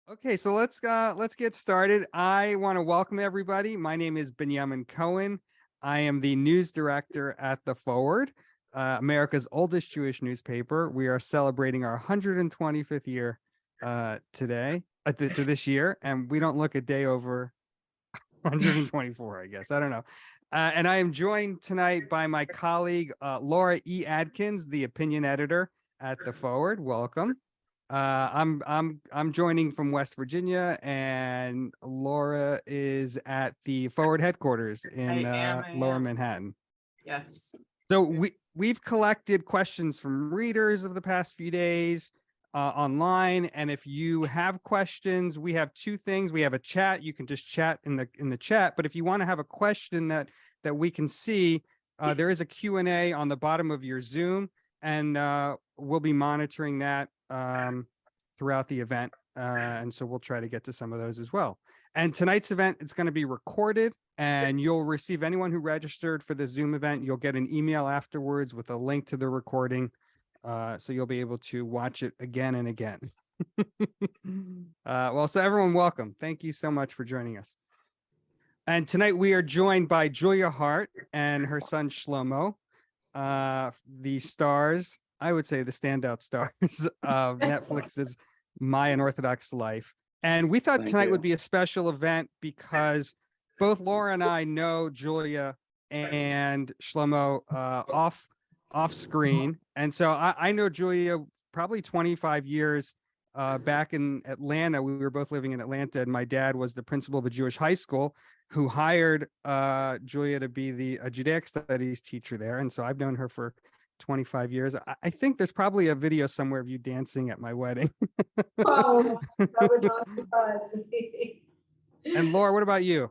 Okay, so let's get started. I want to welcome everybody. My name is Benyamin Cohen. I am the news director at The Forward, America's oldest Jewish newspaper. We are celebrating our 125th year today, to this year, and we don't look a day over 124, I guess. I don't know. And I am joined tonight by my colleague, Laura E. Adkins, the opinion editor at The Forward. Welcome. I'm joining from West Virginia, and Laura is at the Forward headquarters in Lower Manhattan. Yes. So we've collected questions from readers of the past few days online, and if you have questions, we have two things. We have a chat. You can just chat in the chat, but if you want to have a question that we can see, there is a Q&A on the bottom of your Zoom, and we'll be monitoring that throughout the event, and so we'll try to get to some of those as well. And tonight's event, it's going to be recorded, and you'll receive, anyone who registered for the Zoom event, you'll get an email afterwards with a link to the recording, so you'll be able to watch it again and again. Well, so everyone, welcome. Thank you so much for joining us. And tonight we are joined by Julia Haart and her son Shlomo, the stars, I would say the standout stars of Netflix's My Unorthodox Life. And we thought tonight would be a special event because both Laura and I know Julia and Shlomo off screen. And so I know Julia probably 25 years back in Atlanta. We were both living in Atlanta, and my dad was the principal of a Jewish high school who hired Julia to be a Judaic studies teacher there. And so I've known her for 25 years. I think there's probably a video somewhere of you dancing at my wedding. Oh, that would not surprise me. And Laura, what about you?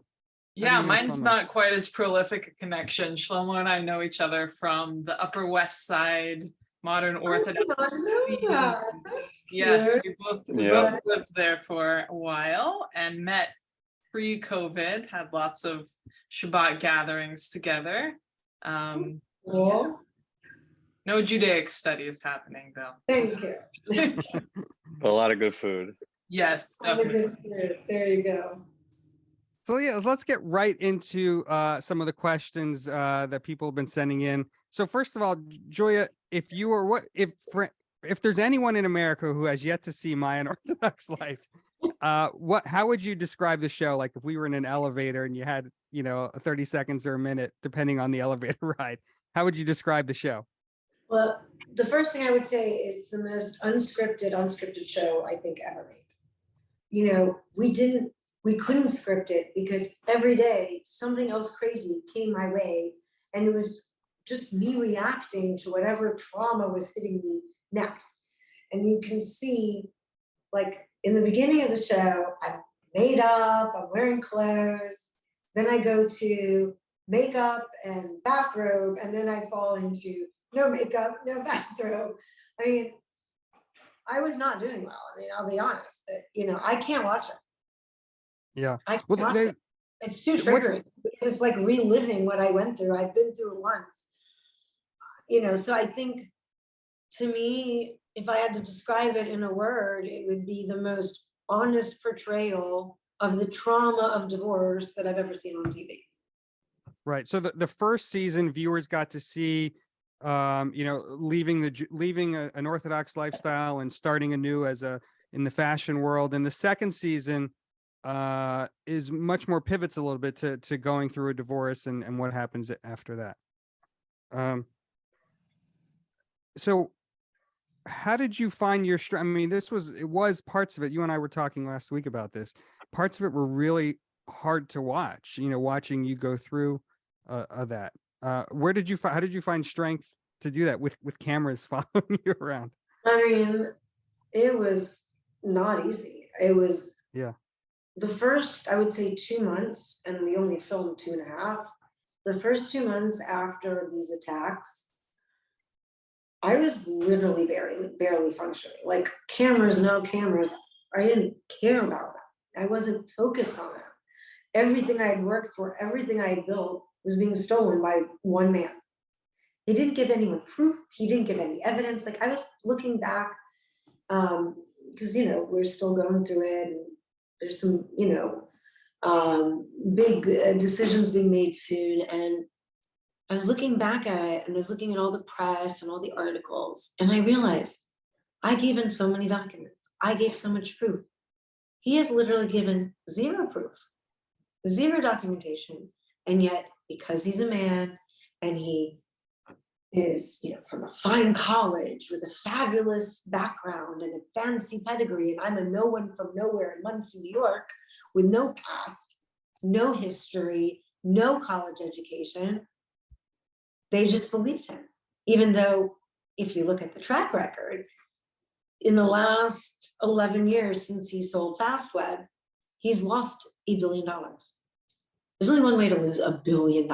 Yeah, mine's not quite as prolific a connection. Shlomo and I know each other from the Upper West Side modern Orthodox. Yes, we both lived there for a while and met pre-COVID, had lots of Shabbat gatherings together. Cool. No Judaic studies happening though. Thank you. But a lot of good food. Yes, definitely. There you go. So yeah, let's get right into some of the questions that people have been sending in. So first of all, Julia, if there's anyone in America who has yet to see My Unorthodox Life, how would you describe the show? Like if we were in an elevator and you had, 30 seconds or a minute, depending on the elevator ride, how would you describe the show? Well, the first thing I would say is the most unscripted show I think ever made. We couldn't script it because every day something else crazy came my way, and it was just me reacting to whatever trauma was hitting me next. And you can see, like in the beginning of the show, I'm made up, I'm wearing clothes, then I go to makeup and bathrobe, and then I fall into no makeup, no bathrobe. I mean, I was not doing well. I mean, I'll be honest. I can't watch it. Yeah. I can't watch it. It's too triggering because it's like reliving what I went through. I've been through it once. So I think, to me, if I had to describe it in a word, it would be the most honest portrayal of the trauma of divorce that I've ever seen on TV. Right. So the first season, viewers got to see leaving an Orthodox lifestyle and starting anew in the fashion world. And the second season is much more pivots a little bit to going through a divorce and what happens after that. So how did you find your strength? I mean, it was parts of it. You and I were talking last week about this. Parts of it were really hard to watch, watching you go through that. How did you find strength to do that with cameras following you around? I mean, it was not easy. It was the first, I would say, 2 months, and we only filmed 2.5. The first 2 months after these attacks, I was literally barely functioning. Like cameras, no cameras. I didn't care about that. I wasn't focused on that. Everything I had worked for, everything I had built was being stolen by one man. He didn't give anyone proof. He didn't give any evidence. Like I was looking back, because, you know, we're still going through it, and there's some, you know, big decisions being made soon. And I was looking back at it, and I was looking at all the press and all the articles, and I realized I gave in so many documents. I gave so much proof. He has literally given zero proof, zero documentation. And yet, because he's a man and he is, you know, from a fine college with a fabulous background and a fancy pedigree, and I'm a no one from nowhere in Muncie, New York, with no past, no history, no college education, they just believed him. Even though, if you look at the track record, in the last 11 years since he sold FastWeb, he's lost $1 billion. There's only one way to lose $1 billion: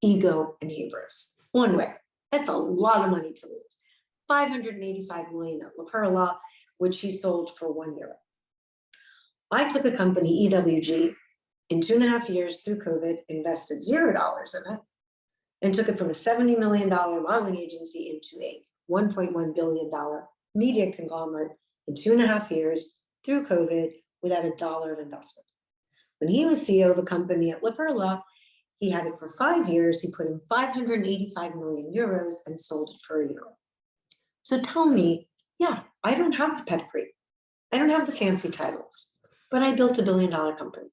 ego and hubris. One way. That's a lot of money to lose. $585 million at La Perla, which he sold for €1. I took a company, EWG, in 2.5 years through COVID, invested $0 in it, and took it from a $70 million modeling agency into a $1.1 billion media conglomerate in 2.5 years through COVID without $1 of investment. When he was CEO of a company at La Perla, he had it for 5 years. He put in 585 million euros and sold it for €1. So tell me, yeah, I don't have the pedigree. I don't have the fancy titles, but I built $1 billion company.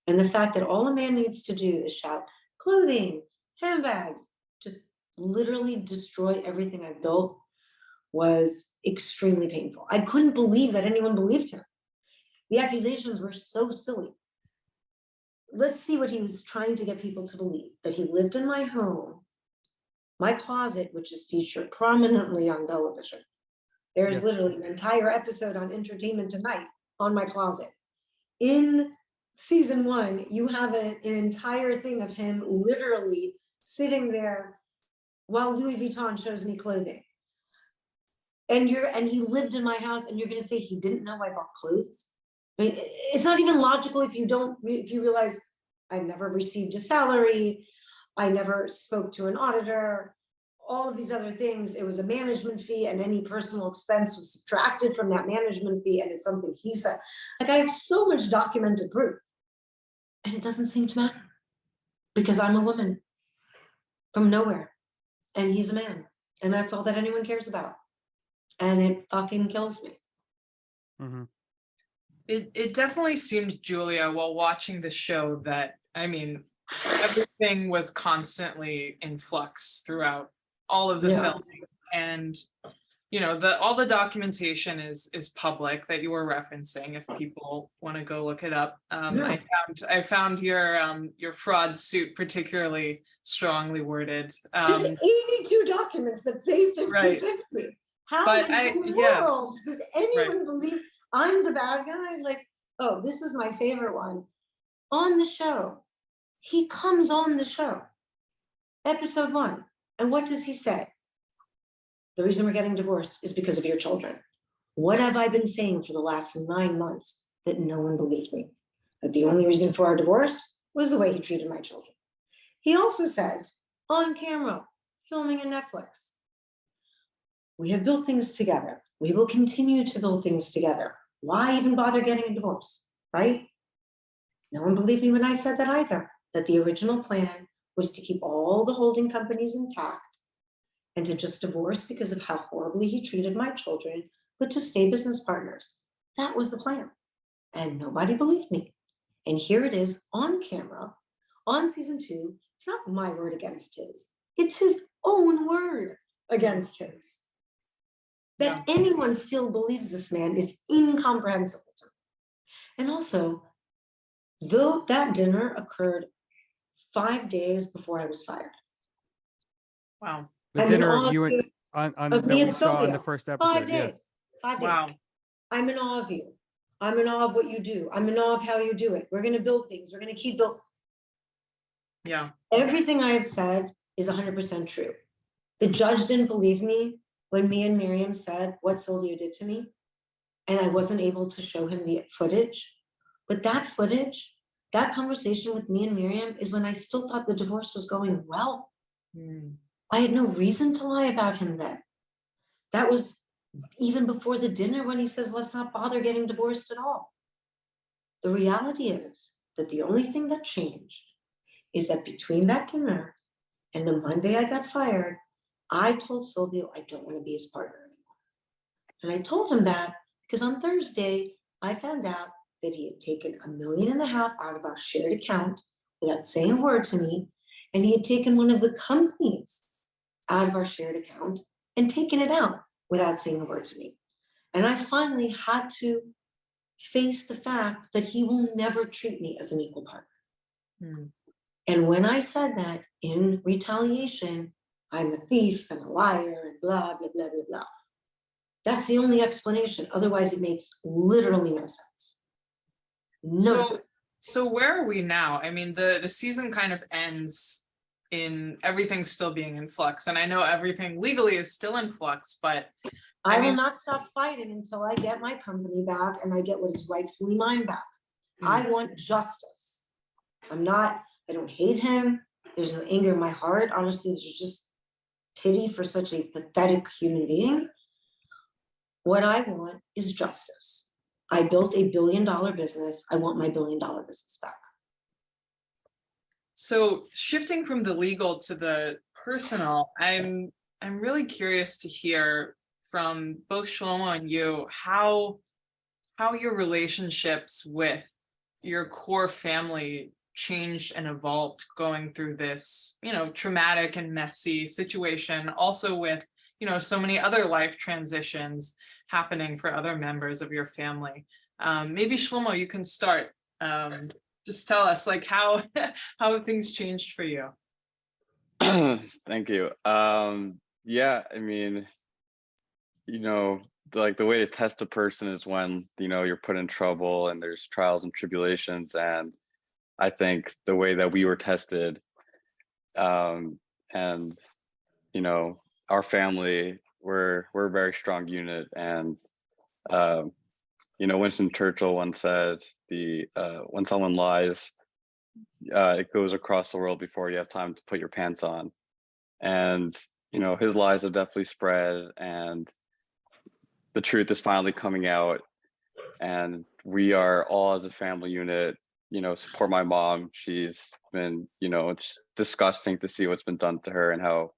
And the fact that all a man needs to do is shout clothing, handbags, to literally destroy everything I've built was extremely painful. I couldn't believe that anyone believed him. The accusations were so silly. Let's see what he was trying to get people to believe: that he lived in my home, my closet, which is featured prominently on television. There is literally an entire episode on Entertainment Tonight on my closet. In season 1, you have an entire thing of him literally sitting there while Louis Vuitton shows me clothing. And he lived in my house, and you're gonna say he didn't know I bought clothes? I mean, it's not even logical if you realize I've never received a salary, I never spoke to an auditor, all of these other things. It was a management fee, and any personal expense was subtracted from that management fee, and it's something he said. Like, I have so much documented proof, and it doesn't seem to matter because I'm a woman from nowhere, and he's a man, and that's all that anyone cares about. And it fucking kills me. Mm-hmm. It definitely seemed, Julia, while watching the show, that, I mean, everything was constantly in flux throughout all of the filming. And, you know, all the documentation is public that you were referencing if people want to go look it up. I found your fraud suit particularly strongly worded. There's 82 documents that say 50-50. Right. How in the world does anyone believe I'm the bad guy? Like, oh, this was my favorite one. On the show, he comes on the show, episode 1, and what does he say? The reason we're getting divorced is because of your children. What have I been saying for the last 9 months that no one believed me? That the only reason for our divorce was the way he treated my children. He also says, on camera, filming in Netflix, we have built things together. We will continue to build things together. Why even bother getting a divorce, right? No one believed me when I said that either, that the original plan was to keep all the holding companies intact and to just divorce because of how horribly he treated my children, but to stay business partners. That was the plan. And nobody believed me. And here it is on camera, on season 2. It's not my word against his. It's his own word against his. That anyone still believes this man is incomprehensible to me. And also, though that dinner occurred 5 days before I was fired. Wow. The dinner you were that we saw in the first episode. 5 days. 5 days. Wow. I'm in awe of you. I'm in awe of what you do. I'm in awe of how you do it. We're going to build things. We're going to keep building. Yeah. Everything I have said is 100% true. The judge didn't believe me when me and Miriam said what Sylvia did to me, and I wasn't able to show him the footage. But that footage, that conversation with me and Miriam, is when I still thought the divorce was going well. I had no reason to lie about him then. That was even before the dinner when he says, let's not bother getting divorced at all. The reality is that the only thing that changed is that between that dinner and the Monday I got fired, I told Silvio I don't want to be his partner anymore. And I told him that because on Thursday, I found out that he had taken $1.5 million out of our shared account without saying a word to me. And he had taken one of the companies out of our shared account and taken it out without saying a word to me. And I finally had to face the fact that he will never treat me as an equal partner. Mm. And when I said that in retaliation, I'm a thief and a liar and blah, blah, blah, blah, blah. That's the only explanation. Otherwise, it makes literally no sense. No sense. So where are we now? I mean, the season kind of ends in everything still being in flux. And I know everything legally is still in flux, but I will not stop fighting until I get my company back and I get what is rightfully mine back. I want justice. I don't hate him. There's no anger in my heart. Honestly, there's just pity for such a pathetic human being. What I want is justice. I built a $1 billion business. I want my $1 billion business back. So shifting from the legal to the personal, I'm really curious to hear from both Shlomo and you how your relationships with your core family changed and evolved going through this, traumatic and messy situation, also with, so many other life transitions happening for other members of your family. Maybe Shlomo, you can start. Just tell us like how have things changed for you? Thank you. Yeah, I mean, like the way to test a person is when, you're put in trouble and there's trials and tribulations. And I think the way that we were tested, and, our family, we're a very strong unit. And, Winston Churchill once said, when someone lies, it goes across the world before you have time to put your pants on. And, his lies have definitely spread and the truth is finally coming out. And we are all as a family unit, support my mom. She's been, it's disgusting to see what's been done to her and how,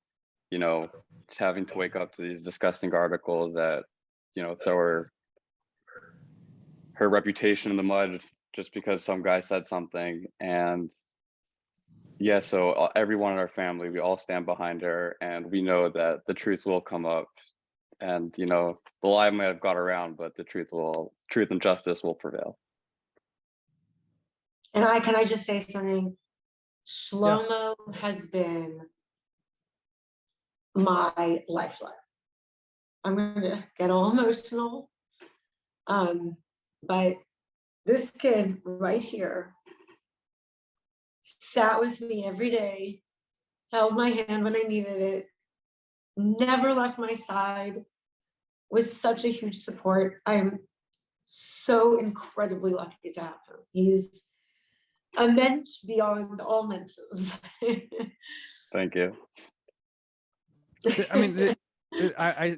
having to wake up to these disgusting articles that, throw her reputation in the mud just because some guy said something. And yeah, so everyone in our family, we all stand behind her and we know that the truth will come up. And, the lie might have got around, but the truth and justice will prevail. And can I just say something? Shlomo has been my lifeline. I'm going to get all emotional. But this kid right here sat with me every day, held my hand when I needed it, never left my side, was such a huge support. I'm so incredibly lucky to have him. He's a mensch beyond all mensches. Thank you. I mean,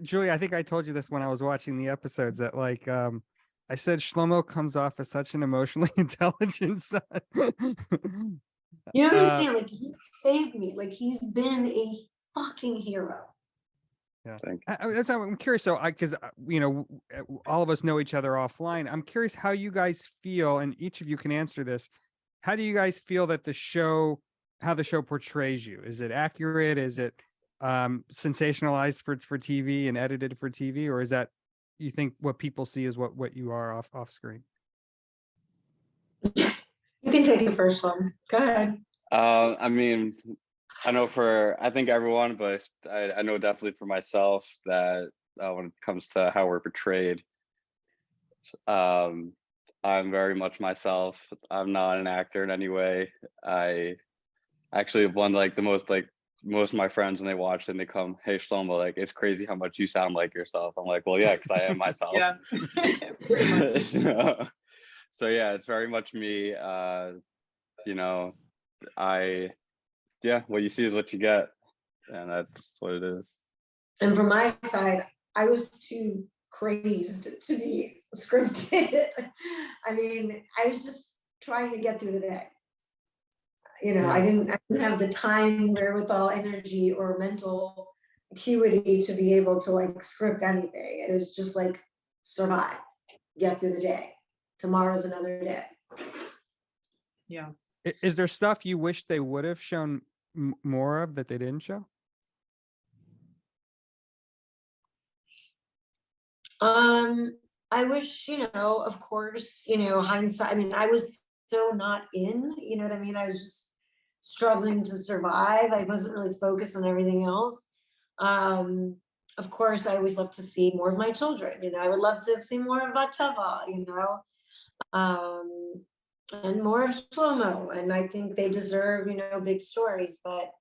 Julia, I think I told you this when I was watching the episodes that like, I said Shlomo comes off as such an emotionally intelligent son. You understand? Like he saved me. Like he's been a fucking hero. Yeah, that's I'm curious. So, because all of us know each other offline. I'm curious how you guys feel, and each of you can answer this. How do you guys feel that how the show portrays you? Is it accurate? Is it sensationalized for TV and edited for TV, or is that you think what people see is what you are off screen? You can take it first, one. Go ahead. I mean, I think everyone, but I know definitely for myself that when it comes to how we're portrayed, I'm very much myself. I'm not an actor in any way. I actually have won like the most of my friends when they watch it and they come, hey Shlomo, like it's crazy how much you sound like yourself. I'm like, well, yeah, because I am myself. Yeah. So yeah, it's very much me. What you see is what you get, and that's what it is. And from my side, I was too crazed to be scripted. I mean, I was just trying to get through the day. You know, Yeah. I didn't have the time, wherewithal, energy, or mental acuity to be able to like script anything. It was just like survive, get through the day. Tomorrow's another day. Yeah. Is there stuff you wish they would have shown more of that they didn't show? I wish, you know, of course, you know, hindsight. I mean, I was so not in, you know what I mean? I was just struggling to survive. I wasn't really focused on everything else. Of course, I always love to see more of my children. You know, I would love to have seen more of Batsheva, you know, and more of Shlomo. And I think they deserve, you know, big stories. But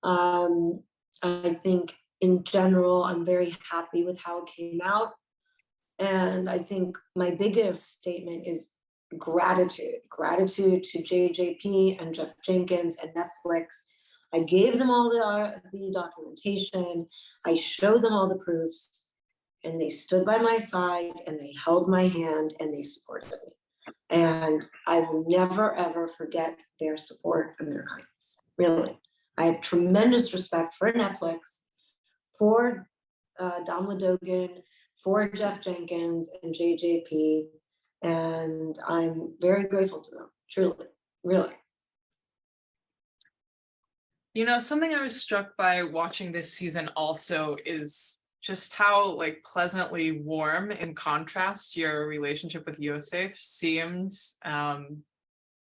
I think in general, I'm very happy with how it came out. And I think my biggest statement is gratitude to JJP and Jeff Jenkins and Netflix. I gave them all the documentation. I showed them all the proofs, and they stood by my side and they held my hand and they supported me. And I will never, ever forget their support and their kindness. Really. I have tremendous respect for Netflix, for Don Ladogan, for Jeff Jenkins and JJP, and I'm very grateful to them, truly, really. You know, something I was struck by watching this season also is just how like pleasantly warm in contrast your relationship with Yosef seems.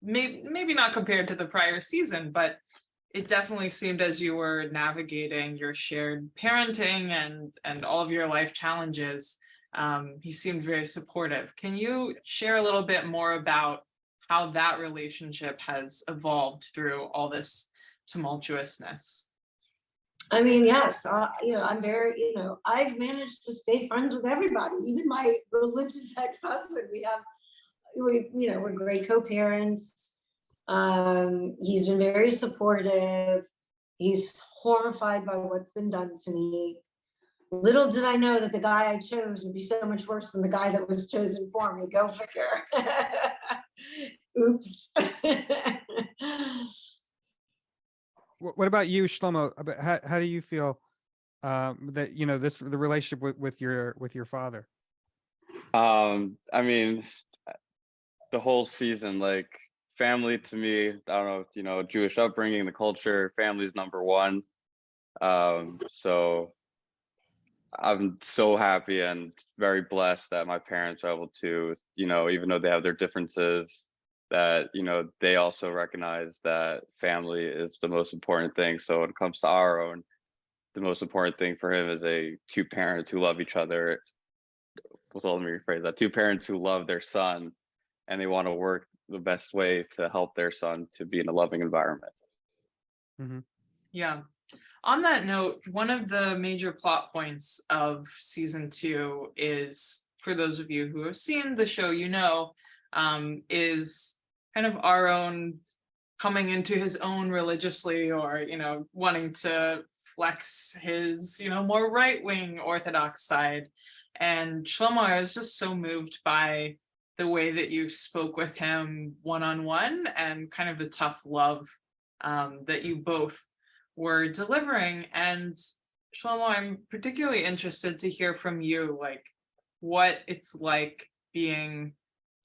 Maybe not compared to the prior season, but it definitely seemed as you were navigating your shared parenting and all of your life challenges, he seemed very supportive. Can you share a little bit more about how that relationship has evolved through all this tumultuousness? I mean, yes, you know, I'm very, you know, I've managed to stay friends with everybody, even my religious ex-husband. You know, we're great co-parents. He's been very supportive. He's horrified by what's been done to me. Little did I know that the guy I chose would be so much worse than the guy that was chosen for me. Go figure. Oops. What about you, Shlomo? How do you feel that, you know, the relationship with your father? I mean, the whole season, like family to me, I don't know, you know, Jewish upbringing, the culture, family is number one. So I'm so happy and very blessed that my parents are able to, you know, even though they have their differences, that, you know, they also recognize that family is the most important thing. So when it comes to our own, the most important thing for him is two parents who love each other. Let me rephrase that. Two parents who love their son and they want to work the best way to help their son to be in a loving environment. Mm-hmm. Yeah. On that note, one of the major plot points of season 2 is, for those of you who have seen the show, you know, is kind of Aaron coming into his own religiously, or, you know, wanting to flex his, you know, more right-wing Orthodox side. And Shlomo, I was just so moved by the way that you spoke with him one-on-one and kind of the tough love that you both were delivering. And Shlomo, I'm particularly interested to hear from you, like, what it's like being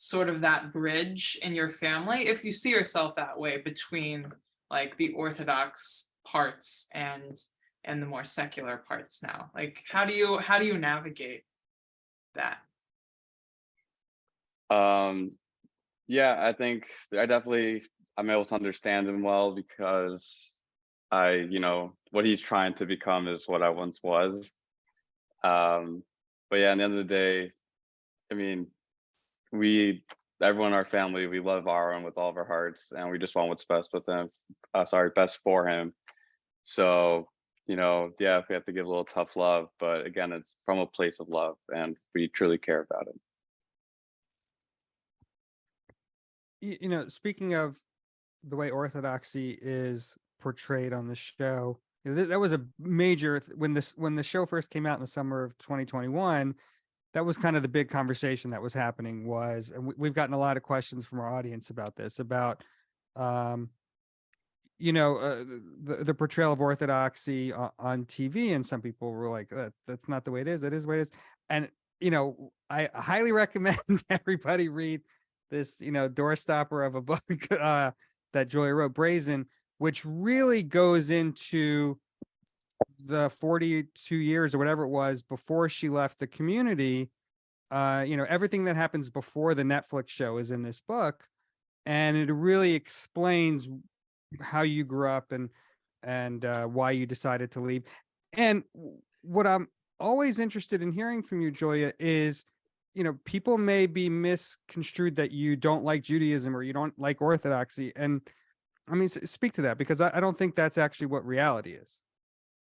sort of that bridge in your family, if you see yourself that way, between like the Orthodox parts and the more secular parts now. Like, how do you navigate that? Yeah, I think I'm able to understand him well because you know, what he's trying to become is what I once was. But yeah, at the end of the day, I mean, everyone in our family, we love Aaron with all of our hearts, and we just want what's best with him. Best for him. So, you know, yeah, if we have to give a little tough love, but again, it's from a place of love, and we truly care about him. You know, speaking of the way Orthodoxy is portrayed on the show, that was a major, when the show first came out in the summer of 2021, that was kind of the big conversation that was happening was, and we've gotten a lot of questions from our audience about this, about, the portrayal of orthodoxy on TV. And some people were like, that's not the way it is. It is the way it is. And, I highly recommend everybody read this, doorstopper of a book that Julia wrote, Brazen, which really goes into the 42 years or whatever it was before she left the community. Everything that happens before the Netflix show is in this book, and it really explains how you grew up and why you decided to leave. And what I'm always interested in hearing from you, Julia, is, people may be misconstrued that you don't like Judaism or you don't like Orthodoxy. And I mean, speak to that, because I don't think that's actually what reality is.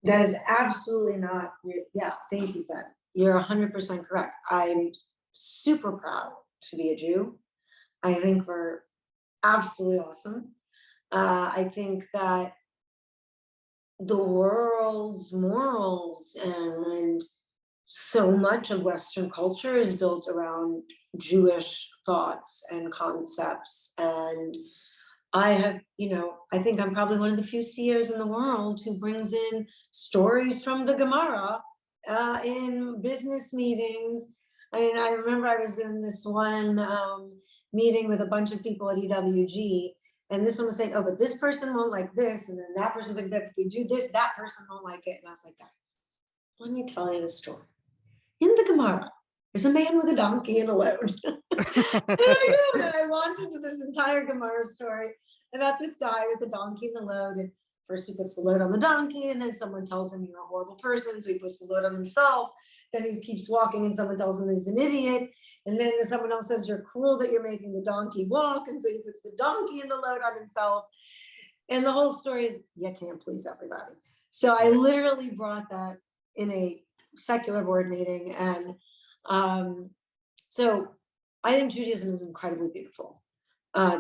That is absolutely not. Yeah, thank you, Ben. You're 100% correct. I'm super proud to be a Jew. I think we're absolutely awesome. I think that the world's morals and so much of Western culture is built around Jewish thoughts and concepts. And I think I'm probably one of the few seers in the world who brings in stories from the Gemara in business meetings. I mean, I remember I was in this one meeting with a bunch of people at EWG, and this one was saying, oh, but this person won't like this, and then that person's like, but if we do this, that person won't like it. And I was like, guys, let me tell you the story. In the Gemara, there's a man with a donkey and a load. And I launched into this entire Gemara story about this guy with the donkey and the load. And first he puts the load on the donkey, and then someone tells him you're a horrible person, so he puts the load on himself. Then he keeps walking, and someone tells him he's an idiot. And then someone else says you're cruel that you're making the donkey walk, and so he puts the donkey and the load on himself. And the whole story is, you can't please everybody. So I literally brought that in a secular board meeting. And so I think Judaism is incredibly beautiful.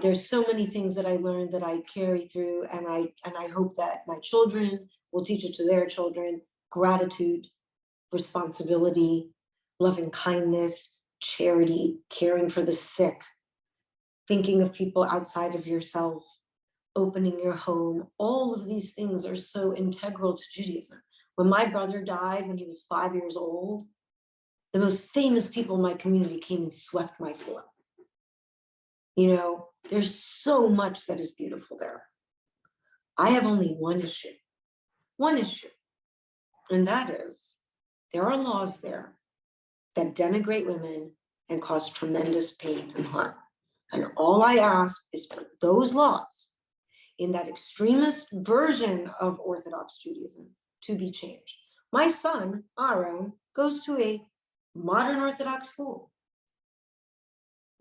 There's so many things that I learned that I carry through, and I hope that my children will teach it to their children. Gratitude, responsibility, loving kindness, charity, caring for the sick, thinking of people outside of yourself, opening your home. All of these things are so integral to Judaism. When my brother died when he was 5 years old, the most famous people in my community came and swept my floor. There's so much that is beautiful there. I have only one issue, and that is there are laws there that denigrate women and cause tremendous pain and harm. And all I ask is for those laws in that extremist version of Orthodox Judaism to be changed. My son, Aaron, goes to a modern Orthodox school.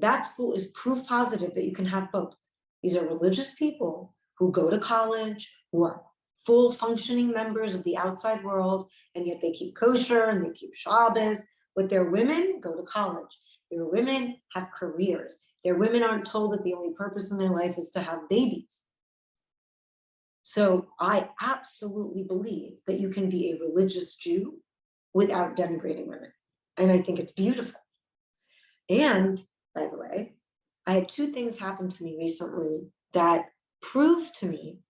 That school is proof positive that you can have both. These are religious people who go to college, who are full functioning members of the outside world, and yet they keep kosher and they keep Shabbos. But their women go to college. Their women have careers. Their women aren't told that the only purpose in their life is to have babies. So I absolutely believe that you can be a religious Jew without denigrating women. And I think it's beautiful. And by the way, I had two things happen to me recently that proved to me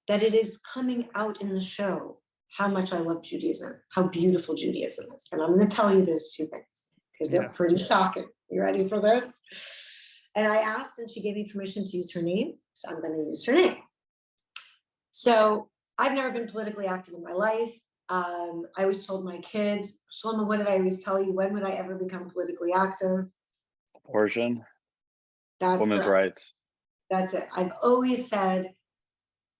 that it is coming out in the show how much I love Judaism, how beautiful Judaism is. And I'm going to tell you those two things because they're pretty shocking. You ready for this? And I asked, and she gave me permission to use her name. So I'm going to use her name. So I've never been politically active in my life. I always told my kids, Shlomo, what did I always tell you? When would I ever become politically active? Abortion. That's women's correct. rights. That's it. I've always said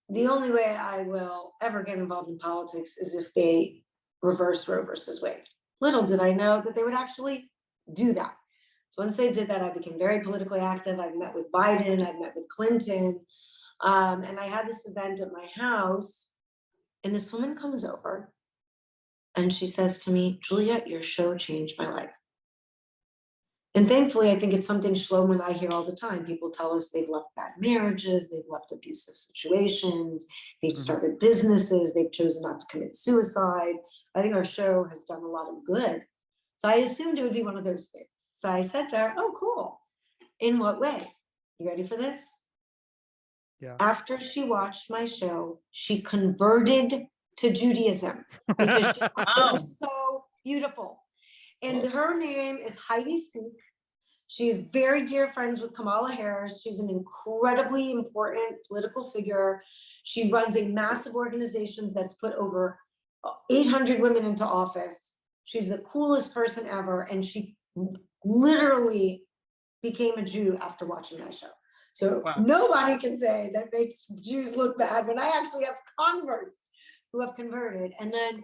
the only way I will ever get involved in politics is if they reverse Roe versus Wade. Little did I know that they would actually do that. So once they did that, I became very politically active. I've met with Biden, I've met with Clinton, and I had this event at my house, and this woman comes over and she says to me, Julia, your show changed my life. And thankfully, I think it's something Shlomo and I hear all the time. People tell us they've left bad marriages, they've left abusive situations, they've started businesses, they've chosen not to commit suicide. I think our show has done a lot of good. So I assumed it would be one of those things. So I said to her, oh, cool. In what way? You ready for this? Yeah. After she watched my show, she converted to Judaism because she thought it was so beautiful. And her name is Heidi Seek. She is very dear friends with Kamala Harris. She's an incredibly important political figure. She runs a massive organization that's put over 800 women into office. She's the coolest person ever. And she literally became a Jew after watching my show. So nobody can say that makes Jews look bad when I actually have converts who have converted. And then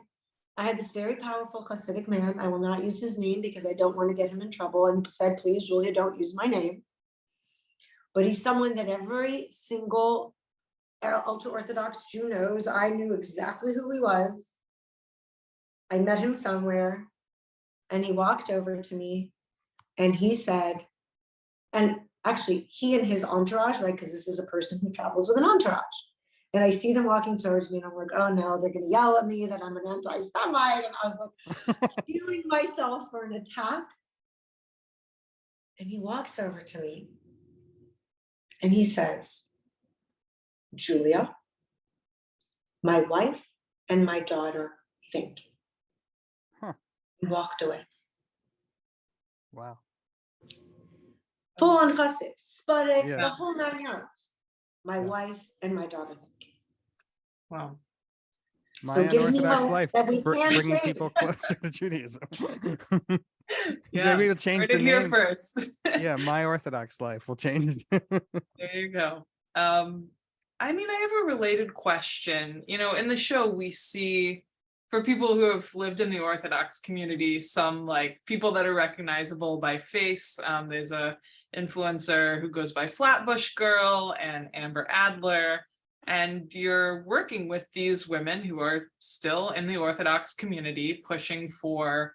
I had this very powerful Hasidic man. I will not use his name because I don't want to get him in trouble, and said, please, Julia, don't use my name. But he's someone that every single ultra-Orthodox Jew knows. I knew exactly who he was. I met him somewhere, and he walked over to me and he said, and actually he and his entourage, right? Because this is a person who travels with an entourage. And I see them walking towards me and I'm like, oh no, they're gonna yell at me that I'm an anti-Semite. And I was like stealing myself for an attack. And he walks over to me and he says, Julia, my wife and my daughter thank you. He walked away. Wow. Full on chassid, Sputnik, the whole 9 yards. My wife and my daughter thank you. Wow. My Unorthodox Life, bringing change. people closer to Judaism. Yeah, Maybe we'll change the here name. first. Yeah, My Orthodox Life. We'll change it. There you go. I mean, I have a related question. You know, in the show, we see, for people who have lived in the Orthodox community, some like people that are recognizable by face. There's a influencer who goes by Flatbush Girl and Amber Adler. And you're working with these women who are still in the Orthodox community, pushing for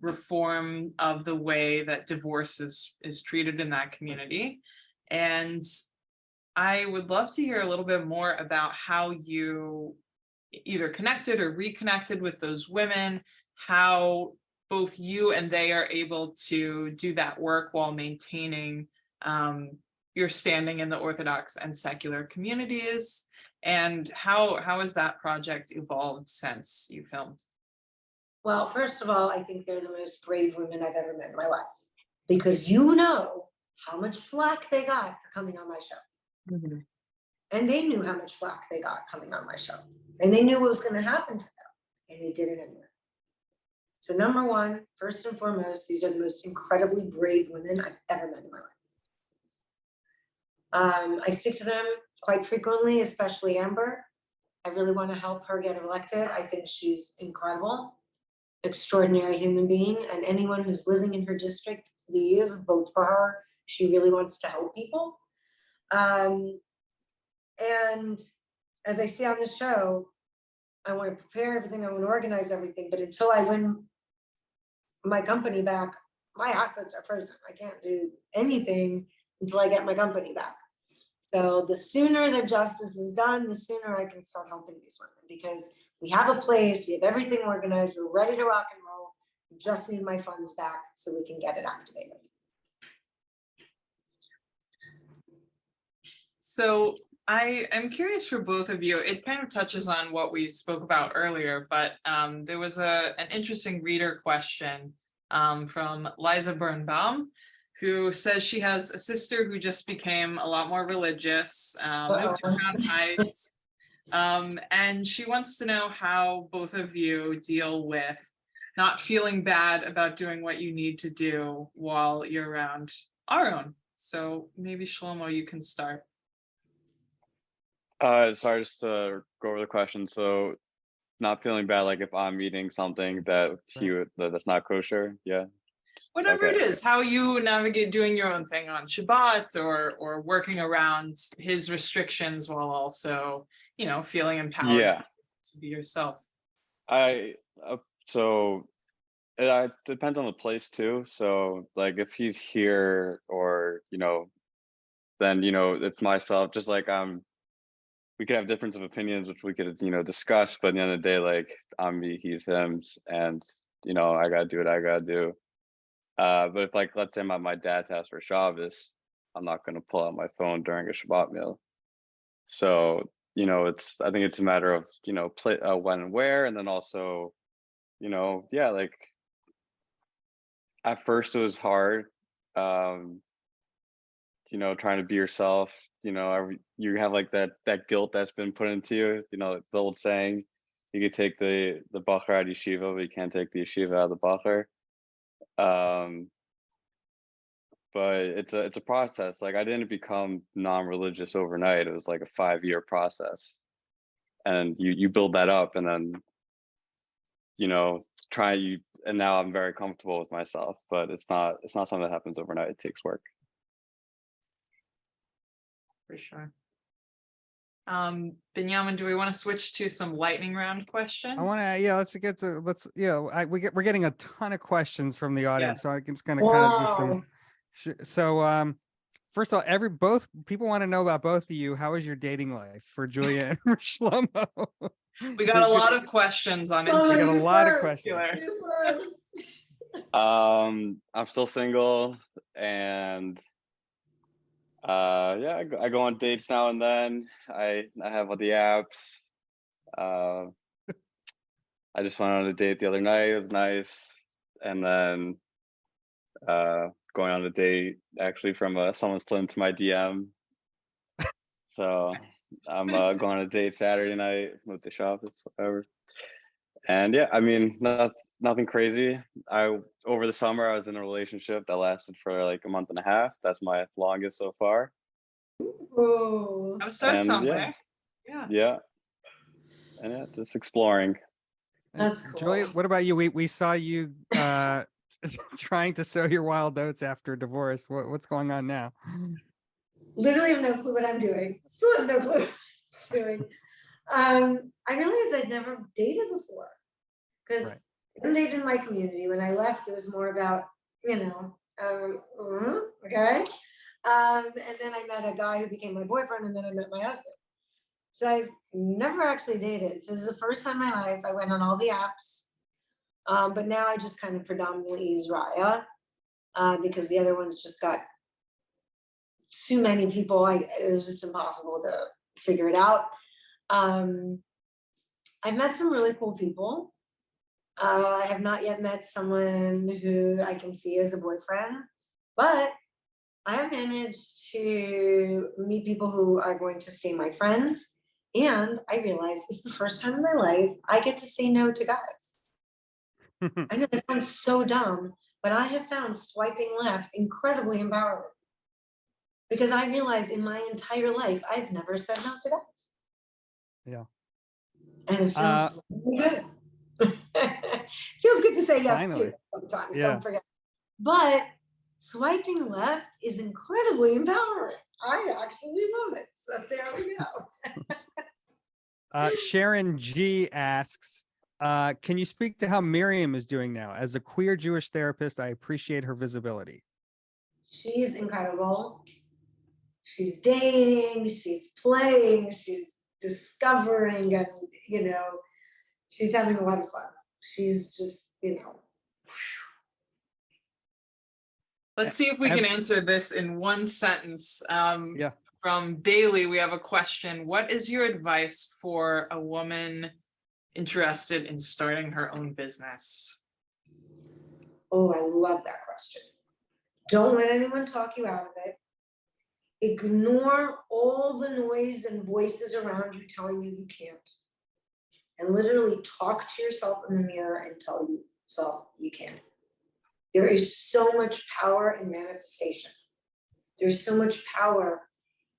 reform of the way that divorce is treated in that community. And I would love to hear a little bit more about how you either connected or reconnected with those women, how both you and they are able to do that work while maintaining your standing in the Orthodox and secular communities, and how has that project evolved since you filmed? Well, first of all, I think they're the most brave women I've ever met in my life, because you know how much flack they got for coming on my show. Mm-hmm. And they knew how much flack they got coming on my show. And they knew what was going to happen to them. And they did it anyway. So number one, first and foremost, these are the most incredibly brave women I've ever met in my life. I speak to them quite frequently, especially Amber. I really want to help her get elected. I think she's incredible, extraordinary human being. And anyone who's living in her district, please vote for her. She really wants to help people. And as I see on the show, I want to prepare everything, I want to organize everything, but until I win my company back, my assets are frozen. I can't do anything until I get my company back. So the sooner that justice is done, the sooner I can start helping these women, because we have a place, we have everything organized, we're ready to rock and roll. We just need my funds back so we can get it activated. So I am curious for both of you. It kind of touches on what we spoke about earlier, but there was an interesting reader question from Liza Birnbaum, who says she has a sister who just became a lot more religious, moved to Crown Heights, and she wants to know how both of you deal with not feeling bad about doing what you need to do while you're around our own. So maybe Shlomo, you can start. Sorry, just to go over the question. So not feeling bad, like if I'm eating something that's not kosher, yeah. Whatever it is, how you navigate doing your own thing on Shabbat, or working around his restrictions while also, you know, feeling empowered to be yourself. So It depends on the place too. So like if he's here or, then, it's myself, just like we could have difference of opinions, which we could, discuss, but at the end of the day, like I'm me, he's him, and, I gotta do what I gotta do. But if like, let's say I'm at my dad's house for Shabbos, I'm not gonna pull out my phone during a Shabbat meal. So, I think it's a matter of, when and where, and then also, yeah, like at first it was hard, um, trying to be yourself, you have like that guilt that's been put into you, the old saying, you could take the bacher out of yeshiva, but you can't take the yeshiva out of the bacher. But it's a process. Like I didn't become non-religious overnight. It was like a 5-year process, and you build that up, and then and now I'm very comfortable with myself. But it's not something that happens overnight. It takes work. For sure. Benyamin, do we want to switch to some lightning round questions? I want to, we're getting a ton of questions from the audience, so I'm just going to Wow. kind of do some. So, first of all, both people want to know about both of you. How is your dating life for Julia and for Shlomo? We got a lot of questions on Instagram. We got a lot of questions. I'm still single, and yeah, I go on dates now and then. I have all the apps. I just went on a date the other night. It was nice, and then going on a date actually from someone slid into my DM. So I'm going on a date Saturday night with the shop, it's whatever. And yeah, I mean, nothing crazy. Over the summer I was in a relationship that lasted for like a month and a half. That's my longest so far. Oh, I was start somewhere. Yeah. And yeah, just exploring. that's cool. Julia, what about you? We saw you trying to sow your wild oats after divorce. What's going on now? Literally have no clue what I'm doing. Still have no clue what I'm doing. I realized I'd never dated before, because I didn't date in my community. When I left, it was more about, okay. And then I met a guy who became my boyfriend, and then I met my husband. So I've never actually dated. So this is the first time in my life. I went on all the apps, but now I just kind of predominantly use Raya, because the other ones just got too many people. It was just impossible to figure it out. I've met some really cool people. I have not yet met someone who I can see as a boyfriend, but I have managed to meet people who are going to stay my friends. And I realize it's the first time in my life I get to say no to guys. I know this sounds so dumb, but I have found swiping left incredibly empowering, because I realized in my entire life I've never said no to guys. Yeah. And it feels really good. Feels good to say yes Finally. to sometimes, Yeah. don't forget. But swiping left is incredibly empowering. I actually love it. So there we go. Sharon G asks, can you speak to how Miriam is doing now? As a queer Jewish therapist, I appreciate her visibility. She's incredible. She's dating, she's playing, she's discovering, and she's having a lot of fun. She's just, Let's see if we can answer this in one sentence. From Bailey, we have a question. What is your advice for a woman interested in starting her own business? Oh, I love that question. Don't let anyone talk you out of it. Ignore all the noise and voices around you telling you you can't. And literally talk to yourself in the mirror and tell yourself you can. There is so much power in manifestation. There's so much power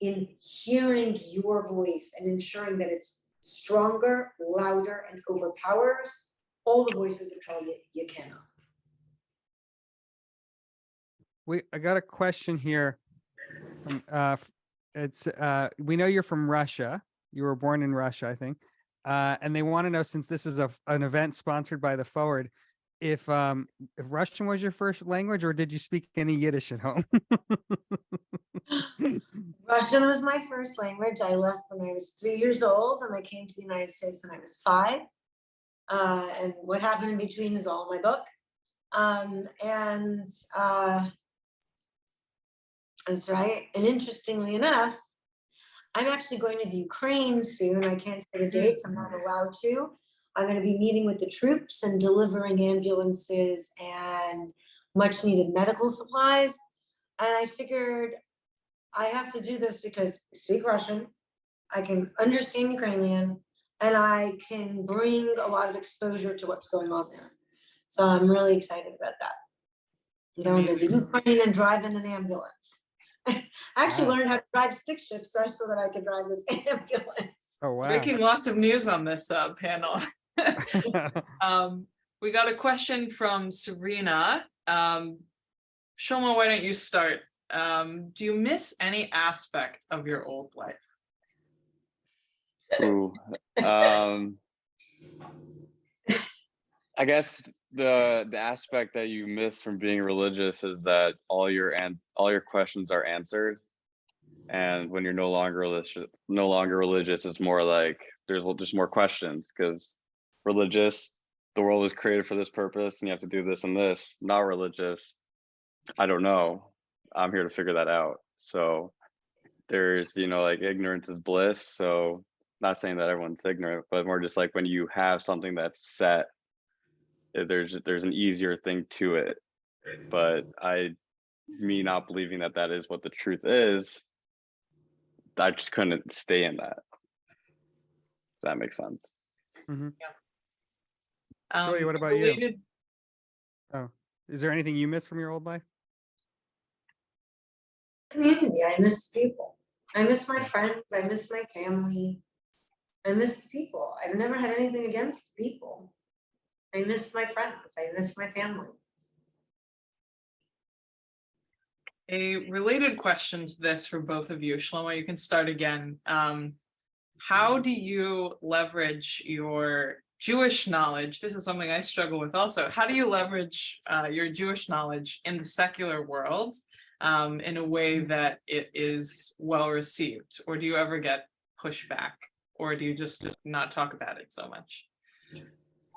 in hearing your voice and ensuring that it's stronger, louder, and overpowers all the voices that tell you you cannot. I got a question here from we know you're from Russia. You were born in Russia, I think. And they want to know, since this is an event sponsored by the Forward, if Russian was your first language, or did you speak any Yiddish at home? Russian was my first language. I left when I was 3 years old, and I came to the United States when I was 5. And what happened in between is all in my book. That's right. And interestingly enough, I'm actually going to the Ukraine soon. I can't say the dates. I'm not allowed to. I'm going to be meeting with the troops and delivering ambulances and much needed medical supplies. And I figured I have to do this because I speak Russian, I can understand Ukrainian, and I can bring a lot of exposure to what's going on there. So I'm really excited about that. I'm going to the Ukraine and drive in an ambulance. I actually learned how to drive stick shifts just so that I could drive this ambulance. Oh, wow. Making lots of news on this panel. We got a question from Sabrina. Shlomo, why don't you start? Do you miss any aspect of your old life? Ooh, I guess the aspect that you miss from being religious is that all your questions are answered, and when you're no longer religious, it's more like there's just more questions, because religious, the world was created for this purpose and you have to do this and this. Not religious, I don't know, I'm here to figure that out. So there's, like, ignorance is bliss. So not saying that everyone's ignorant, but more just like when you have something that's set, there's an easier thing to it. But me not believing that that is what the truth is, I just couldn't stay in that. If that makes sense. Mm-hmm. Yeah. Julia, what about you? Oh, is there anything you miss from your old life? Community. I miss people. I miss my friends. I miss my family. I miss the people. I've never had anything against people. I miss my friends. I miss my family. A related question to this for both of you. Shlomo, you can start again. How do you leverage your Jewish knowledge? This is something I struggle with also. How do you leverage your Jewish knowledge in the secular world in a way that it is well received? Or do you ever get pushback? Or do you just not talk about it so much?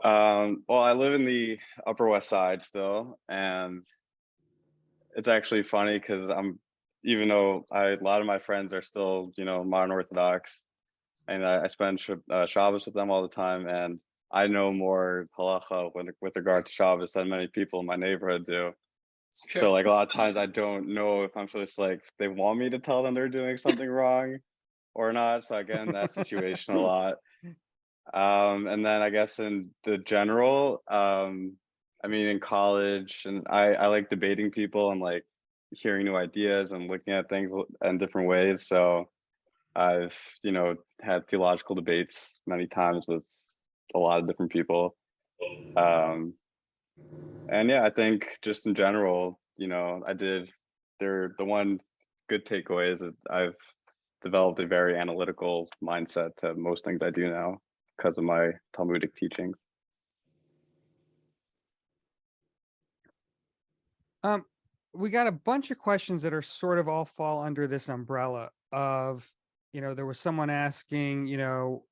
Well, I live in the Upper West Side still, and it's actually funny because even though a lot of my friends are still, modern Orthodox, and I spend Shabbos with them all the time, and I know more halacha with regard to Shabbos than many people in my neighborhood do. So, like, a lot of times I don't know if I'm supposed to, like, they want me to tell them they're doing something wrong or not. So I get in that situation a lot. And then I guess in the general, in college, and I like debating people and, like, hearing new ideas and looking at things in different ways. So I've, had theological debates many times with a lot of different people. And yeah, I think just in general, the one good takeaway is that I've developed a very analytical mindset to most things I do now because of my Talmudic teachings. We got a bunch of questions that are sort of all fall under this umbrella of, there was someone asking,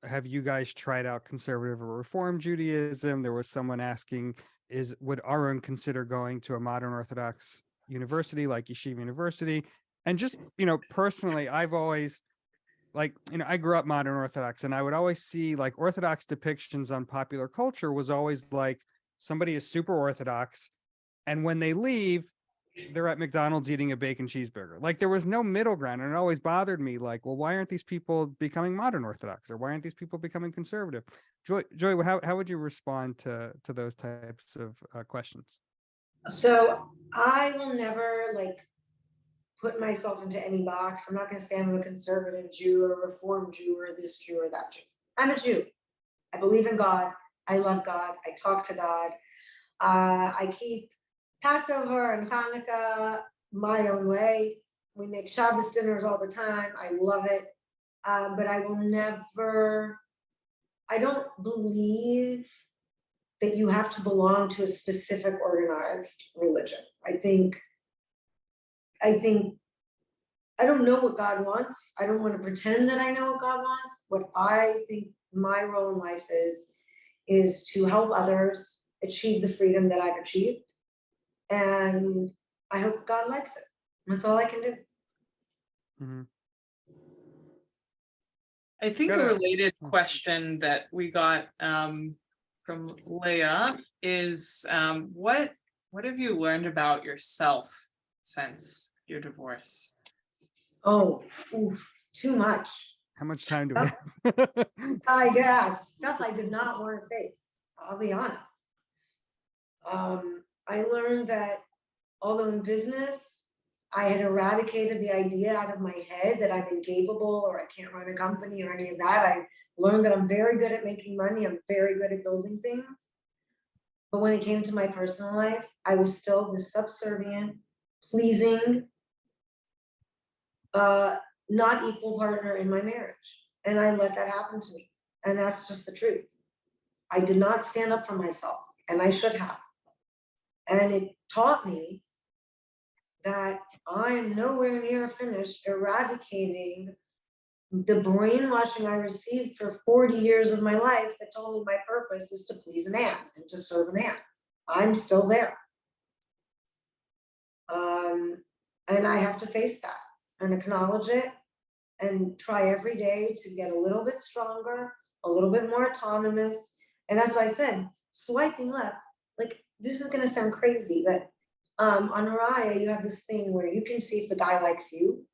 have you guys tried out conservative or reform Judaism? There was someone asking, would Aaron consider going to a modern Orthodox university like Yeshiva University? And just, personally, I've always, I grew up modern Orthodox, and I would always see, like, Orthodox depictions on popular culture was always like somebody is super Orthodox, and when they leave, they're at McDonald's eating a bacon cheeseburger. Like, there was no middle ground, and it always bothered me. Like, well, why aren't these people becoming modern Orthodox, or why aren't these people becoming conservative? Joy, how would you respond to those types of questions? So I will never, put myself into any box. I'm not going to say I'm a conservative Jew or a Reform Jew or this Jew or that Jew. I'm a Jew. I believe in God. I love God. I talk to God. I keep Passover and Hanukkah my own way. We make Shabbos dinners all the time. I love it. But I will never, I don't believe that you have to belong to a specific organized religion. I think I don't know what God wants. I don't want to pretend that I know what God wants. What I think my role in life is to help others achieve the freedom that I've achieved. And I hope God likes it. That's all I can do. Mm-hmm. I think a related question that we got from Leah is what have you learned about yourself since your divorce? Oh, oof, too much. How much time do we have? I guess stuff I did not want to face. I'll be honest. I learned that although in business, I had eradicated the idea out of my head that I'm incapable or I can't run a company or any of that. I learned that I'm very good at making money. I'm very good at building things. But when it came to my personal life, I was still the subservient, pleasing, not equal partner in my marriage. And I let that happen to me. And that's just the truth. I did not stand up for myself, and I should have. And it taught me that I am nowhere near finished eradicating the brainwashing I received for 40 years of my life that told me my purpose is to please a man and to serve a man. I'm still there. And I have to face that and acknowledge it and try every day to get a little bit stronger, a little bit more autonomous. And as I said, swiping left, like this is gonna sound crazy, but on Raya, you have this thing where you can see if the guy likes you,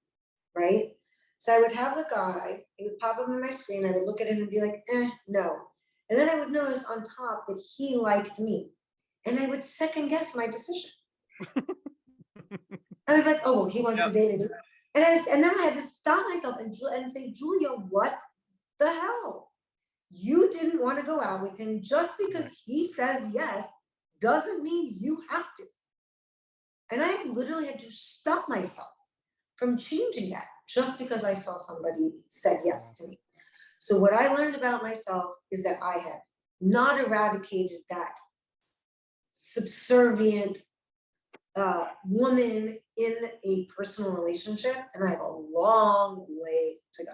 right? So I would have the guy, he would pop up on my screen, I would look at him and be like, no. And then I would notice on top that he liked me. And I would second guess my decision. I was like, oh, well, he wants to date me. And then I had to stop myself and say, Julia, what the hell? You didn't want to go out with him. Just because he says yes doesn't mean you have to. And I literally had to stop myself from changing that just because I saw somebody said yes to me. So what I learned about myself is that I have not eradicated that subservient woman in a personal relationship, and I have a long way to go.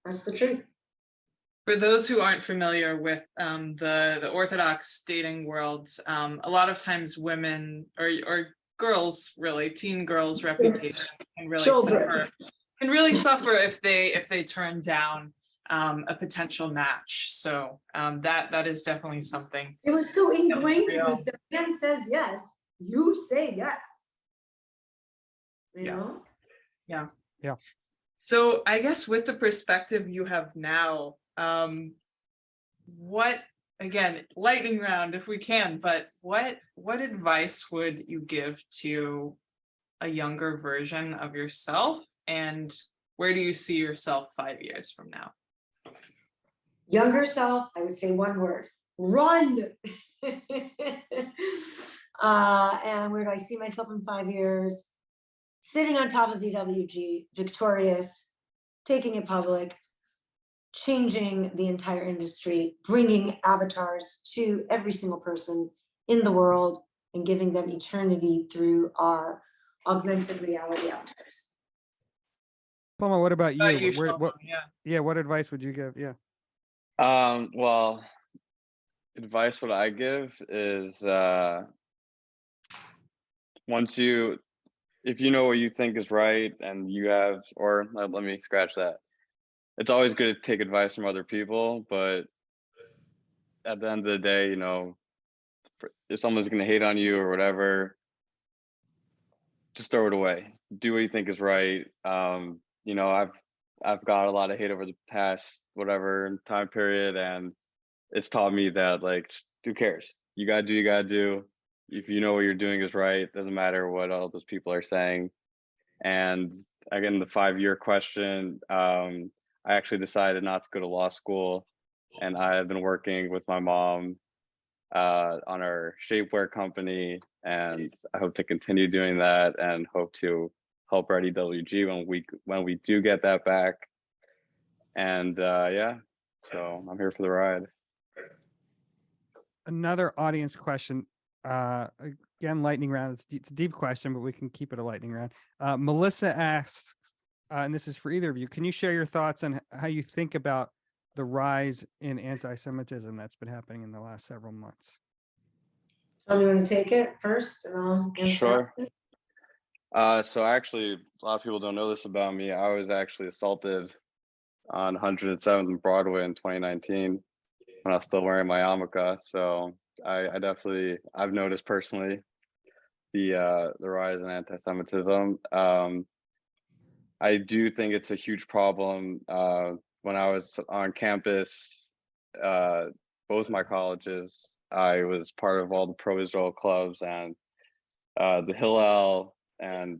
That's the truth. For those who aren't familiar with the Orthodox dating world, a lot of times women or girls, really, teen girls' reputation can really suffer if they turn down a potential match. So that is definitely something. It was so ingrained in me. If the man says yes, you say yes. You know? Yeah. Yeah. So I guess with the perspective you have now, what, again, lightning round if we can, but what advice would you give to a younger version of yourself, and where do you see yourself 5 years from now? Younger self, I would say one word: run. And where do I see myself in 5 years? Sitting on top of DWG, victorious, taking it public, changing the entire industry, bringing avatars to every single person in the world and giving them eternity through our augmented reality avatars. Shlomo, what about you? Shlomo, what advice would you give? Yeah. Well, advice what I give is if you know what you think is right and you have, or let me scratch that. It's always good to take advice from other people, but at the end of the day, you know, if someone's going to hate on you or whatever, just throw it away. Do what you think is right. You know, I've got a lot of hate over the past whatever time period, and it's taught me that, like, just, who cares? You gotta do what you gotta do. If you know what you're doing is right, doesn't matter what all those people are saying. And again, the 5-year question, I actually decided not to go to law school, and I have been working with my mom on our shapewear company, and I hope to continue doing that and hope to help Ready WG when we do get that back. And yeah, so I'm here for the ride. another audience question. Again, lightning round. It's a deep question, but we can keep it a lightning round. Melissa asks, and this is for either of you, can you share your thoughts on how you think about the rise in anti-Semitism that's been happening in the last several months? So you want to take it first and I'll answer? Sure. So actually, a lot of people don't know this about me. I was actually assaulted on 107th and Broadway in 2019 when I was still wearing my yarmulke. So I've noticed personally the rise in anti-Semitism. I do think it's a huge problem. When I was on campus, both my colleges, I was part of all the pro-Israel clubs and the Hillel. And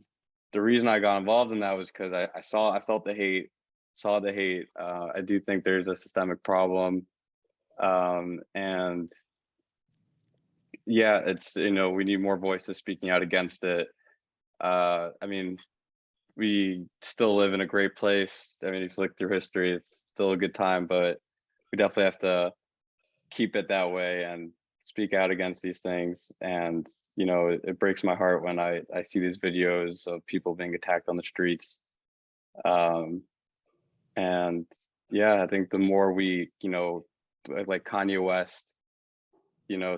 the reason I got involved in that was because I felt the hate, saw the hate. I do think there's a systemic problem. And yeah, it's, we need more voices speaking out against it. I mean, we still live in a great place. I mean, if you look through history, it's still a good time, but we definitely have to keep it that way and speak out against these things. And, it breaks my heart when I see these videos of people being attacked on the streets. And yeah, I think the more we, like Kanye West,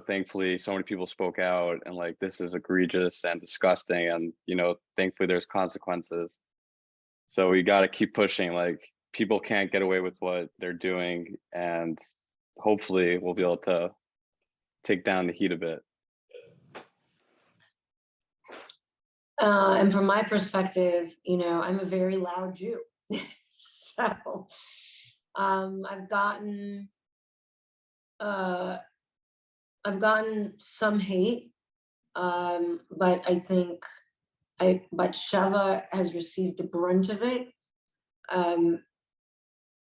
thankfully so many people spoke out and like, this is egregious and disgusting. And, thankfully there's consequences. So we got to keep pushing, like people can't get away with what they're doing. And hopefully we'll be able to take down the heat a bit. And from my perspective, I'm a very loud Jew. So I've gotten some hate, but I think but Shava has received the brunt of it.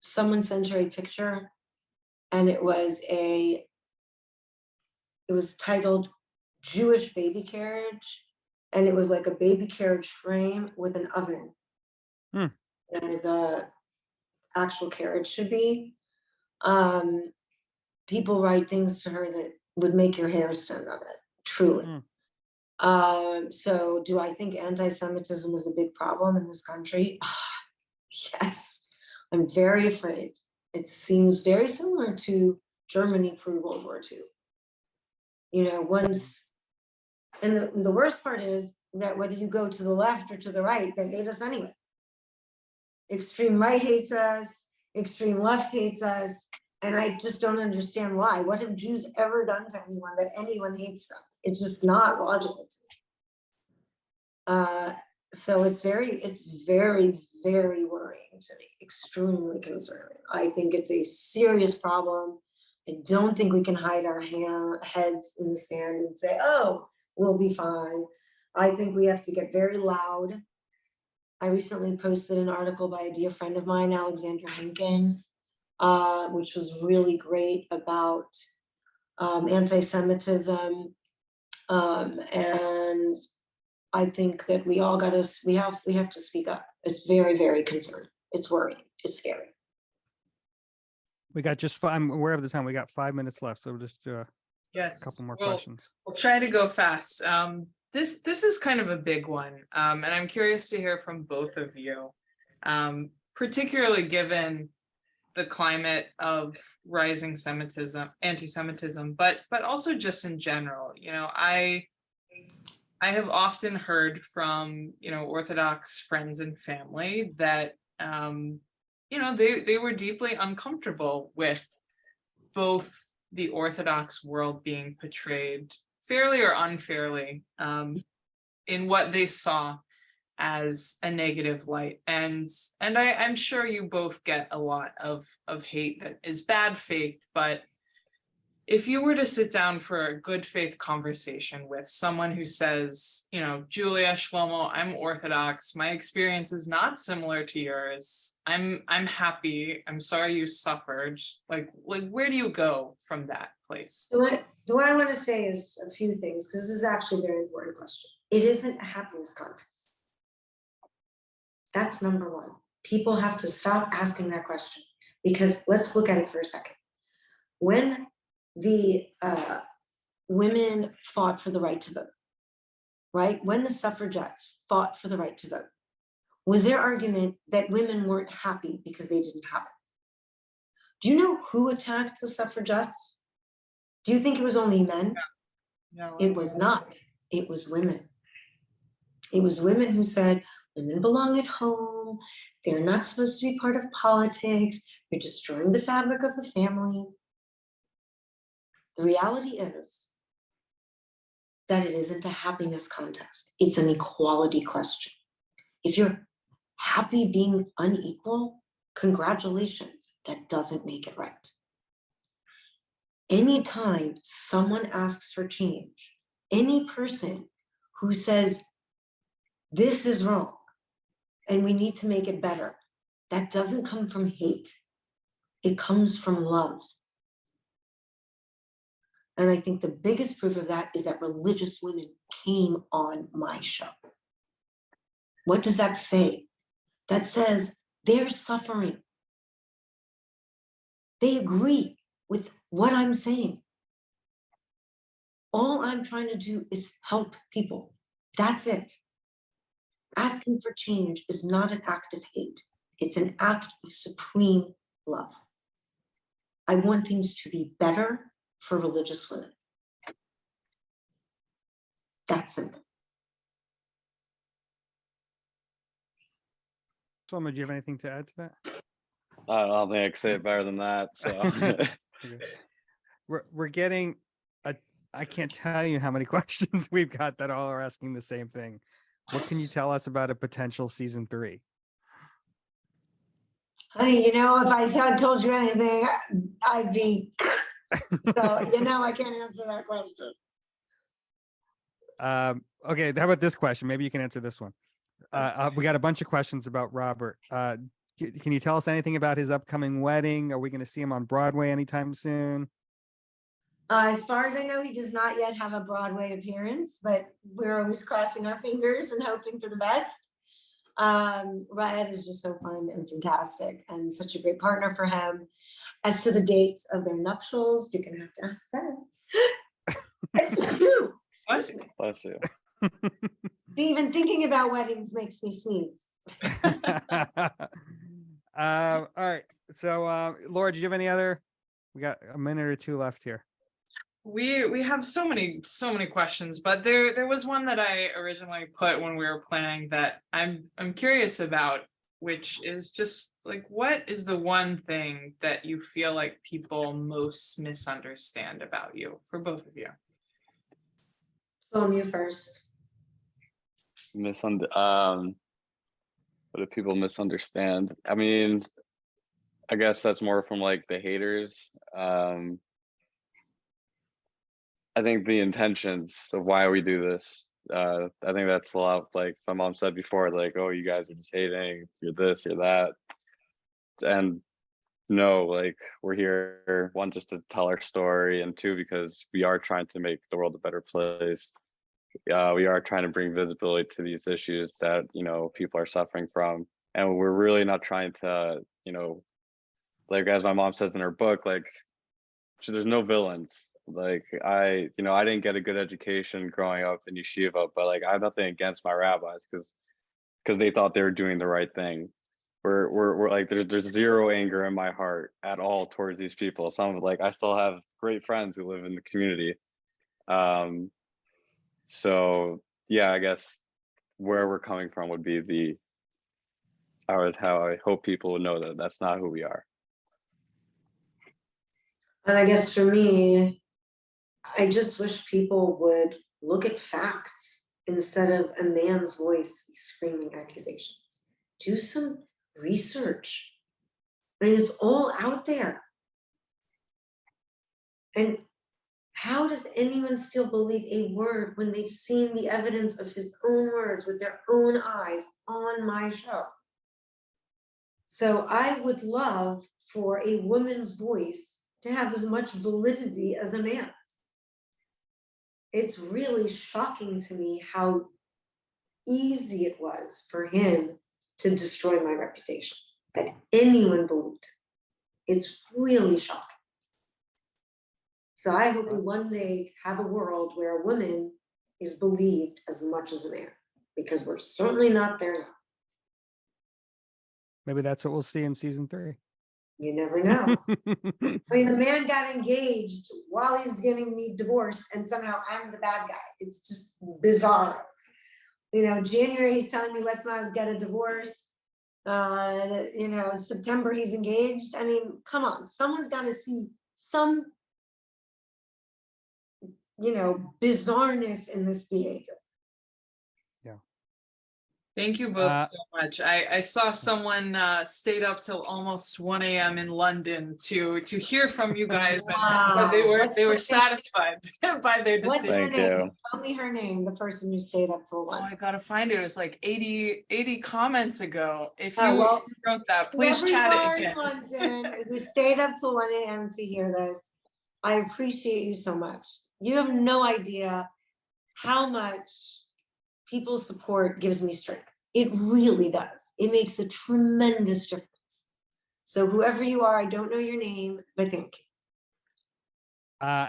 Someone sent her a picture, and it was titled Jewish baby carriage, and it was like a baby carriage frame with an oven. And the actual carriage should be. People write things to her that would make your hair stand on it, truly. So do I think anti-Semitism is a big problem in this country? Yes, I'm very afraid. It seems very similar to Germany pre-World War II. And the worst part is that whether you go to the left or to the right, they hate us anyway. Extreme right hates us, extreme left hates us, and I just don't understand why. What have Jews ever done to anyone that anyone hates them? It's just not logical to me. So it's very, very worrying to me, extremely concerning. I think it's a serious problem. I don't think we can hide our heads in the sand and say, oh, we'll be fine. I think we have to get very loud. I recently posted an article by a dear friend of mine, Alexandra Henkin, which was really great about anti-Semitism. And I think that we have to speak up. It's very, very concerning. It's worrying. It's scary. We got I'm aware of the time. We got 5 minutes left, so we'll just do a couple more questions. We'll try to go fast. This is kind of a big one, and I'm curious to hear from both of you, particularly given the climate of rising anti-Semitism, but also just in general. I have often heard from Orthodox friends and family that they were deeply uncomfortable with both the Orthodox world being portrayed fairly or unfairly in what they saw as a negative light. And I'm sure you both get a lot of hate that is bad faith, but if you were to sit down for a good faith conversation with someone who says, Julia, Shlomo, I'm Orthodox, my experience is not similar to yours, I'm happy, I'm sorry you suffered, like where do you go from that place? So what I want to say is a few things, because this is actually a very important question. It isn't a happiness contest. That's number one. People have to stop asking that question, because let's look at it for a second. When the women fought for the right to vote, right? When the suffragettes fought for the right to vote, was their argument that women weren't happy because they didn't have it? Do you know who attacked the suffragettes? Do you think it was only men? No. It was not. It was women. It was women who said, women belong at home. They're not supposed to be part of politics. You're destroying the fabric of the family. The reality is that it isn't a happiness contest. It's an equality question. If you're happy being unequal, congratulations, that doesn't make it right. Anytime someone asks for change, any person who says, this is wrong and we need to make it better, that doesn't come from hate. It comes from love. And I think the biggest proof of that is that religious women came on my show. What does that say? That says they're suffering. They agree with what I'm saying. All I'm trying to do is help people. That's it. Asking for change is not an act of hate. It's an act of supreme love. I want things to be better for religious women. That's simple. Shlomo, do you have anything to add to that? I don't think I can say it better than that. So Okay. We're getting I can't tell you how many questions we've got that all are asking the same thing. What can you tell us about a potential season 3? Honey, you know, if I had told you anything, I'd be, so, you know, I can't answer that question. Okay, how about this question? Maybe you can answer this one. We got a bunch of questions about Robert. Can you tell us anything about his upcoming wedding? Are we going to see him on Broadway anytime soon? As far as I know, he does not yet have a Broadway appearance, but we're always crossing our fingers and hoping for the best. Ryan is just so fun and fantastic and such a great partner for him. As to the dates of their nuptials, you're gonna have to ask them. Excuse me. bless you. See, even thinking about weddings makes me sneeze. All right. So, Laura, do you have any other? We got a minute or two left here. We have so many questions, but there was one that I originally put when we were planning that I'm curious about, which is just like, what is the one thing that you feel like people most misunderstand about you, for both of you? You first. What do people misunderstand? I mean, I guess that's more from like the haters. I think the intentions of why we do this, I think that's a lot, like my mom said before, like, oh, you guys are just hating, you're this, you're that. And no, like, we're here, one, just to tell our story, and two, because we are trying to make the world a better place. We are trying to bring visibility to these issues that, you know, people are suffering from. And we're really not trying to, you know, like, as my mom says in her book, like, there's no villains. Like, I didn't get a good education growing up in yeshiva, but like, I have nothing against my rabbis because they thought they were doing the right thing. We're like, there's zero anger in my heart at all towards these people. Some, like, I still have great friends who live in the community. So yeah, I guess where we're coming from would be how I hope people would know that that's not who we are. And I guess for me, I just wish people would look at facts instead of a man's voice screaming accusations. Do some research. I mean, it's all out there. And how does anyone still believe a word when they've seen the evidence of his own words with their own eyes on my show? So I would love for a woman's voice to have as much validity as a man's. It's really shocking to me how easy it was for him to destroy my reputation, that anyone believed. It's really shocking. So I hope we one day have a world where a woman is believed as much as a man, because we're certainly not there now. Maybe that's what we'll see in season 3. You never know. I mean, the man got engaged while he's getting me divorced, and somehow I'm the bad guy. It's just bizarre. You know, January he's telling me let's not get a divorce. You know, September he's engaged. I mean, come on, someone's got to see some, you know, bizarreness in this behavior. Thank you both so much. I saw someone stayed up till almost 1 a.m. in London to hear from you guys, and so they were satisfied by their What's decision. her name? Tell me her name, the person who stayed up till 1. Oh, I gotta find it. It was like 80 comments ago. If you well, wrote that, please chat it again. In London who stayed up till 1 a.m. to hear this, I appreciate you so much. You have no idea how much people's support gives me strength. It really does. It makes a tremendous difference. So whoever you are, I don't know your name, but thank you.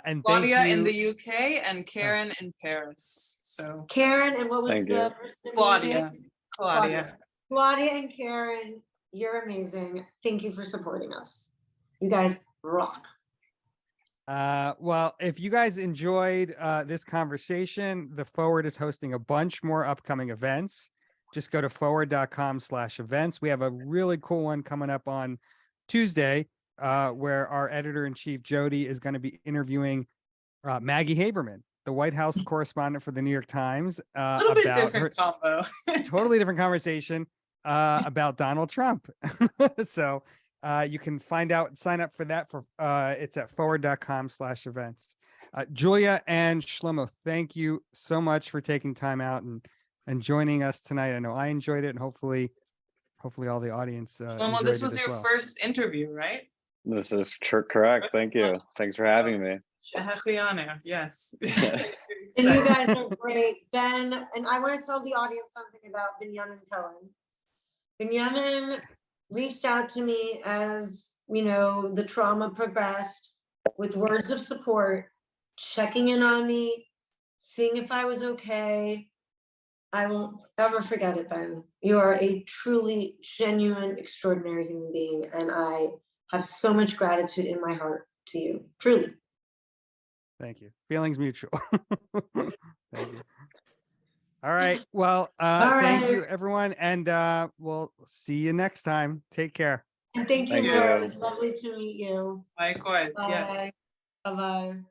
And Claudia thank you. in the UK and Karen in Paris. So Karen, and what was Thank the you. person in the Claudia. UK? Claudia. Claudia and Karen, you're amazing. Thank you for supporting us. You guys rock. Well, if you guys enjoyed this conversation, the Forward is hosting a bunch more upcoming events. Just go to forward.com/events. We have a really cool one coming up on Tuesday, where our editor-in-chief Jody is going to be interviewing Maggie Haberman, the White House correspondent for the New York Times, A little bit about different combo. totally different conversation about Donald Trump. So you can find out, sign up for that for it's at forward.com/events. Julia and Shlomo, thank you so much for taking time out and joining us tonight. I know I enjoyed it, and hopefully all the audience enjoyed This it was as your well. first interview, right? This is correct. Thank you. Thanks for having me. Yes. And you guys are great. Ben, and I want to tell the audience something about Benyamin Cohen. Benyamin reached out to me as, you know, the trauma progressed, with words of support, checking in on me, seeing if I was okay. I won't ever forget it, Ben. You are a truly genuine, extraordinary human being, and I have so much gratitude in my heart to you, truly. Thank you. Feelings mutual. Thank you. All right. Well, thank you, everyone. And we'll see you next time. Take care. And thank you, Thank Laura. you. It was lovely to meet you. Likewise. Yes. Bye. Bye-bye.